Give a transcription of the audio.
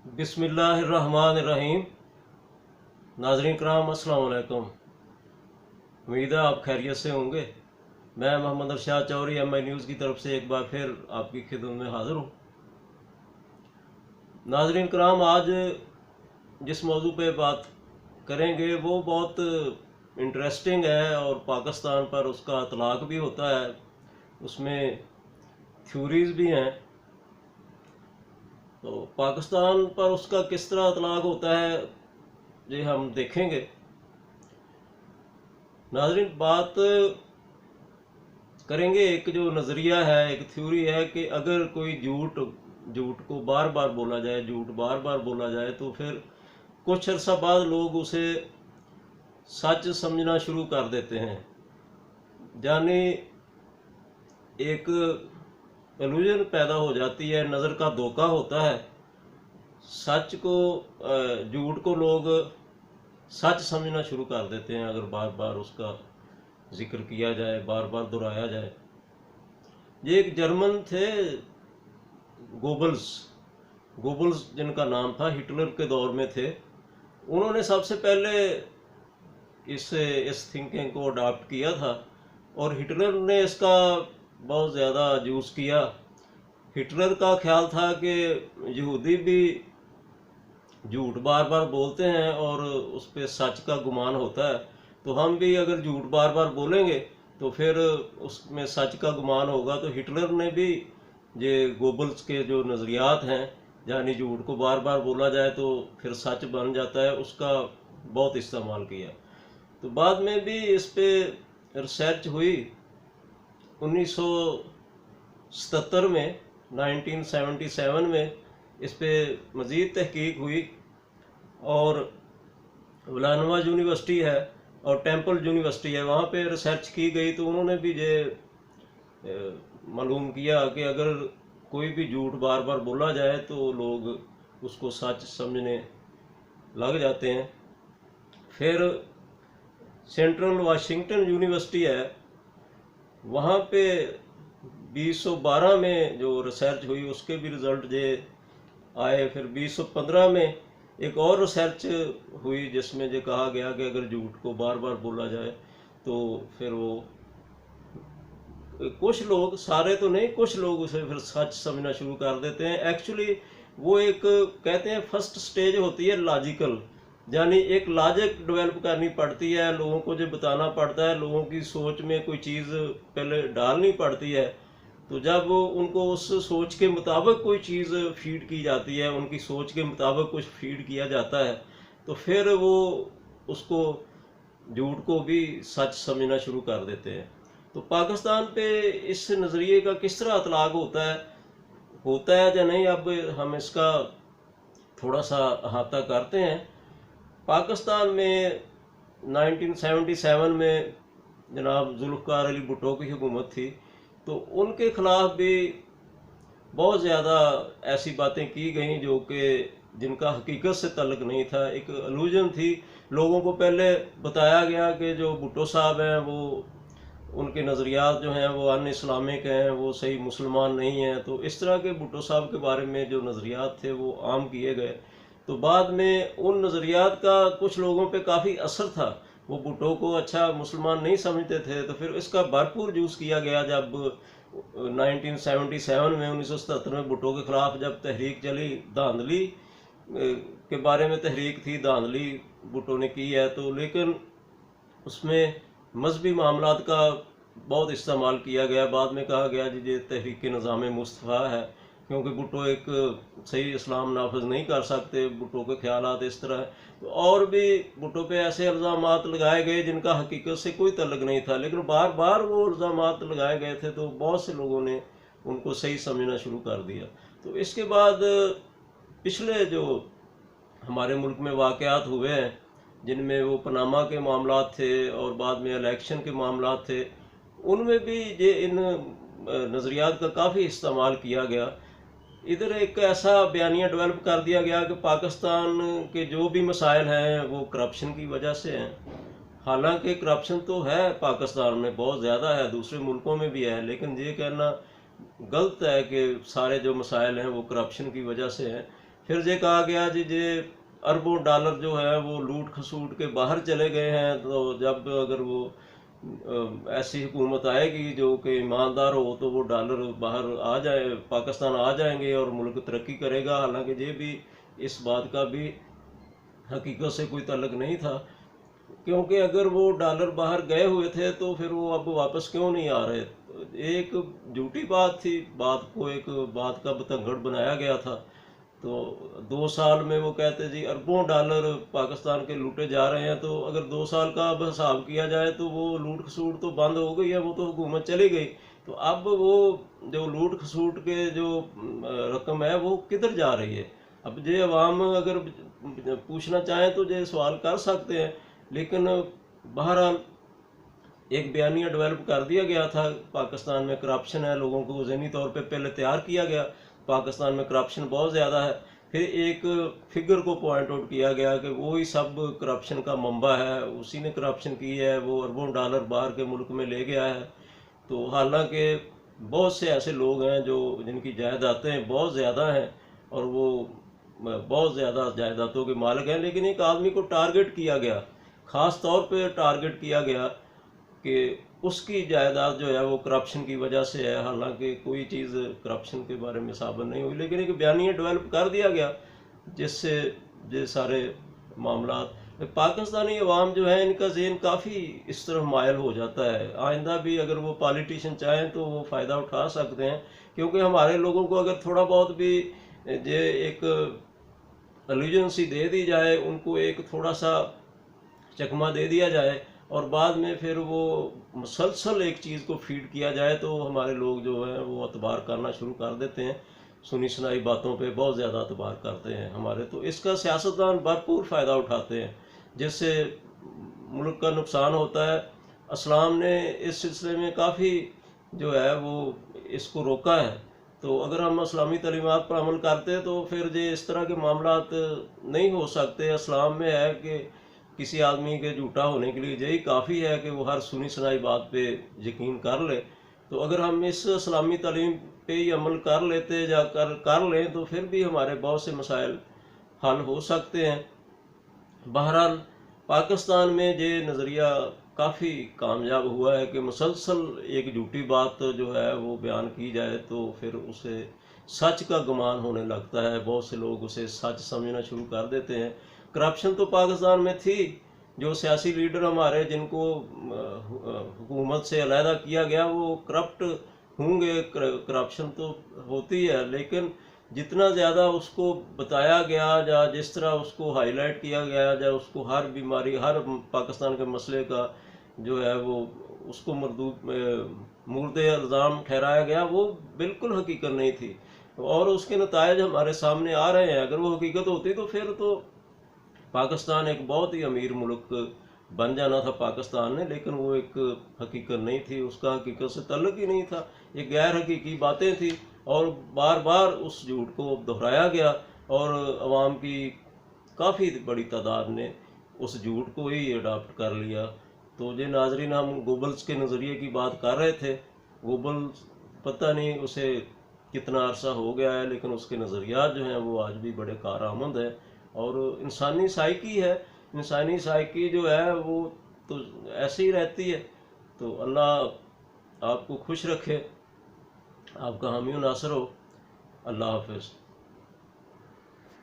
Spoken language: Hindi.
बिस्मिल्लाहिर्रहमानिर्रहीम। नाज़रीन कराम अस्सलाम वालेकुम। उम्मीद है आप खैरियत से होंगे। मैं मोहम्मद अरशाद चौधरी MI न्यूज़ की तरफ से एक बार फिर आपकी खिदमत में हाज़िर हूँ। नाज़रीन कराम, आज जिस मौजू पे बात करेंगे वो बहुत इंटरेस्टिंग है और पाकिस्तान पर उसका इतलाक़ भी होता है, उसमें थ्योरीज़ भी हैं। तो पाकिस्तान पर उसका किस तरह इतलाक़ होता है ये हम देखेंगे। नाज़रीन, बात करेंगे एक जो नज़रिया है, एक थ्योरी है कि अगर कोई झूठ को बार बार बोला जाए, झूठ बार बार बोला जाए तो फिर कुछ अर्सा बाद लोग उसे सच समझना शुरू कर देते हैं। यानी एक इल्यूजन पैदा हो जाती है, नज़र का धोखा होता है। सच को झूठ को लोग सच समझना शुरू कर देते हैं अगर बार बार उसका जिक्र किया जाए, बार बार दोहराया जाए। ये एक जर्मन थे, गोबल्स गोबल्स जिनका नाम था, हिटलर के दौर में थे। उन्होंने सबसे पहले इस थिंकिंग को अडॉप्ट किया था और हिटलर ने इसका बहुत ज़्यादा यूज़ किया। हिटलर का ख्याल था कि यहूदी भी झूठ बार बार बोलते हैं और उस पर सच का गुमान होता है, तो हम भी अगर झूठ बार बार बोलेंगे तो फिर उसमें सच का गुमान होगा। तो हिटलर ने भी ये गोबल्स के जो नज़रियात हैं, यानी झूठ को बार बार बोला जाए तो फिर सच बन जाता है, उसका बहुत इस्तेमाल किया। तो बाद में भी इस पे रिसर्च हुई। 1977 में 1977 में इस पे मज़ीद तहकीक हुई और विलानवा यूनिवर्सिटी है और टेम्पल यूनिवर्सिटी है, वहाँ पे रिसर्च की गई। तो उन्होंने भी ये मालूम किया कि अगर कोई भी झूठ बार बार बोला जाए तो लोग उसको सच समझने लग जाते हैं। फिर सेंट्रल वाशिंगटन यूनिवर्सिटी है, वहाँ पे 2012 में जो रिसर्च हुई उसके भी रिज़ल्ट ये आए। फिर 2015 में एक और रिसर्च हुई जिसमें ये कहा गया कि अगर झूठ को बार बार बोला जाए तो फिर वो कुछ लोग, सारे तो नहीं, कुछ लोग उसे फिर सच समझना शुरू कर देते हैं। एक्चुअली वो एक कहते हैं फर्स्ट स्टेज होती है लॉजिकल, यानी एक लॉजिक डेवलप करनी पड़ती है, लोगों को जो बताना पड़ता है, लोगों की सोच में कोई चीज़ पहले डालनी पड़ती है। तो जब उनको उस सोच के मुताबिक कोई चीज़ फीड की जाती है, उनकी सोच के मुताबिक कुछ फीड किया जाता है, तो फिर वो उसको झूठ को भी सच समझना शुरू कर देते हैं। तो पाकिस्तान पे इस नज़रिए का किस तरह इतलाक़ होता है या नहीं, अब हम इसका थोड़ा सा अहाता करते हैं। पाकिस्तान में 1977 में जनाब जुल्फ़िकार अली भुट्टो की हुकूमत थी, तो उनके ख़िलाफ़ भी बहुत ज़्यादा ऐसी बातें की गई जो कि जिनका हकीकत से तल्लुक़ नहीं था, एक इल्यूजन थी। लोगों को पहले बताया गया कि जो भुट्टो साहब हैं वो, उनके नज़रियात जो हैं वो अन इस्लामिक हैं, वो सही मुसलमान नहीं हैं। तो इस तरह के भुट्टो साहब के बारे में जो नज़रियात थे वो आम किए गए। तो बाद में उन नज़रियात का कुछ लोगों पे काफ़ी असर था, वो भुट्टो को अच्छा मुसलमान नहीं समझते थे। तो फिर इसका भरपूर यूज़ किया गया। जब 1977 में 1977 में भुट्टो के ख़िलाफ़ जब तहरीक चली, धांधली के बारे में तहरीक थी, धांधली भुट्टो ने की है, तो लेकिन उसमें मजहबी मामलात का बहुत इस्तेमाल किया गया। बाद में कहा गया जी ये तहरीक निज़ाम मुस्तफ़ा है, क्योंकि भुट्टो एक सही इस्लाम नाफज नहीं कर सकते, भुट्टो के ख्यालात इस तरह है। तो और भी भुट्टो पे ऐसे इल्ज़ामात लगाए गए जिनका हकीकत से कोई तल्लुक़ नहीं था, लेकिन बार बार वो इल्ज़ामात लगाए गए थे, तो बहुत से लोगों ने उनको सही समझना शुरू कर दिया। तो इसके बाद पिछले जो हमारे मुल्क में वाक़यात हुए हैं, जिनमें वो पनामा के मामलात थे और बाद में इलेक्शन के मामलात थे, उनमें भी ये इन नज़रियात का काफ़ी इस्तेमाल किया गया। इधर एक ऐसा बयानिया डेवलप कर दिया गया कि पाकिस्तान के जो भी मसाइल हैं वो करप्शन की वजह से हैं। हालांकि करप्शन तो है पाकिस्तान में, बहुत ज़्यादा है, दूसरे मुल्कों में भी है, लेकिन ये कहना गलत है कि सारे जो मसाइल हैं वो करप्शन की वजह से हैं। फिर ये कहा गया जी ये अरबों डॉलर जो है वो लूट खसूट के बाहर चले गए हैं, तो जब अगर वो ऐसी हुकूमत आएगी जो कि ईमानदार हो तो वो डॉलर बाहर आ जाए, पाकिस्तान आ जाएंगे और मुल्क तरक्की करेगा। हालांकि ये भी, इस बात का भी हकीकत से कोई ताल्लुक नहीं था, क्योंकि अगर वो डॉलर बाहर गए हुए थे तो फिर वो अब वापस क्यों नहीं आ रहे। तो एक झूठी बात थी, बात को एक बात का बतंगड़ बनाया गया था। तो 2 साल में वो कहते जी अरबों डॉलर पाकिस्तान के लूटे जा रहे हैं, तो अगर 2 साल का अब हिसाब किया जाए तो वो लूट खसूट तो बंद हो गई है, वो तो हुकूमत चली गई। तो अब वो जो लूट खसूट के जो रकम है वो किधर जा रही है। अब ये अवाम अगर पूछना चाहें तो ये सवाल कर सकते हैं, लेकिन बहरहाल एक बयानिया डेवलप कर दिया गया था, पाकिस्तान में करप्शन है, लोगों को ज़हनी तौर पे पहले तैयार किया गया, पाकिस्तान में करप्शन बहुत ज़्यादा है। फिर एक फिगर को पॉइंट आउट किया गया कि वो ही सब करप्शन का मंबा है, उसी ने करप्शन की है, वो अरबों डॉलर बाहर के मुल्क में ले गया है। तो हालांकि बहुत से ऐसे लोग हैं जो जिनकी जायदादें बहुत ज़्यादा हैं और वो बहुत ज़्यादा जायदादों के मालिक हैं, लेकिन एक आदमी को टारगेट किया गया, ख़ास तौर पे टारगेट किया गया कि उसकी जायदाद जो है वो करप्शन की वजह से है। हालांकि कोई चीज़ करप्शन के बारे में साबित नहीं हुई, लेकिन एक बयानिया डेवलप कर दिया गया जिससे ये सारे मामला, पाकिस्तानी अवाम जो है इनका ज़हन काफ़ी इस तरफ मायल हो जाता है। आइंदा भी अगर वो पॉलिटिशियन चाहें तो वो फ़ायदा उठा सकते हैं, क्योंकि हमारे लोगों को अगर थोड़ा बहुत भी ये एक एलिजेंसी दे दी जाए, उनको एक थोड़ा सा चकमा दे दिया जाए और बाद में फिर वो मुसलसल एक चीज़ को फीड किया जाए, तो हमारे लोग जो हैं वो अतबार करना शुरू कर देते हैं, सुनी सुनाई बातों पे बहुत ज़्यादा अतबार करते हैं हमारे। तो इसका सियासतदान भरपूर फ़ायदा उठाते हैं, जिससे मुल्क का नुकसान होता है। इस्लाम ने इस सिलसिले में काफ़ी जो है वो इसको रोका है। तो अगर हम इस्लामी तालीमात पर अमल करते तो फिर ये इस तरह के मामलात नहीं हो सकते। इस्लाम में है कि किसी आदमी के झूठा होने के लिए यही काफ़ी है कि वो हर सुनी सुनाई बात पे यकीन कर ले। तो अगर हम इस इस्लामी तालीम पे ही अमल कर लेते या कर लें तो फिर भी हमारे बहुत से मसाइल हल हो सकते हैं। बहरहाल पाकिस्तान में ये नज़रिया काफ़ी कामयाब हुआ है कि मुसलसल एक झूठी बात जो है वो बयान की जाए तो फिर उसे सच का गुमान होने लगता है, बहुत से लोग उसे सच समझना शुरू कर देते हैं। करप्शन तो पाकिस्तान में थी, जो सियासी लीडर हमारे जिनको हुकूमत से अलहदा किया गया वो करप्ट होंगे, करप्शन तो होती है, लेकिन जितना ज़्यादा उसको बताया गया या जिस तरह उसको हाईलाइट किया गया या उसको हर बीमारी, हर पाकिस्तान के मसले का जो है वो उसको मुर्दे इल्ज़ाम ठहराया गया, वो बिल्कुल हकीकत नहीं थी और उसके नतायज हमारे सामने आ रहे हैं। अगर वो हकीकत होती तो फिर तो पाकिस्तान एक बहुत ही अमीर मुल्क बन जाना था पाकिस्तान ने, लेकिन वो एक हकीकत नहीं थी, उसका हकीकत से ताल्लुक ही नहीं था, ये गैर हकीकी बातें थी और बार बार उस झूठ को दोहराया गया और अवाम की काफ़ी बड़ी तादाद ने उस झूठ को ही अडॉप्ट कर लिया। तो ये नाजरीन, हम गोबल्स के नज़रिए की बात कर रहे थे। गोबल्स पता नहीं उसे कितना अरसा हो गया है, लेकिन उसके नज़रियात जो हैं वो आज भी बड़े कारआमद हैं और इंसानी साइकी है, इंसानी साइकी जो है वो तो ऐसे ही रहती है। तो अल्लाह आपको खुश रखे, आपका हामी नासर हो। अल्लाह हाफ़िज़।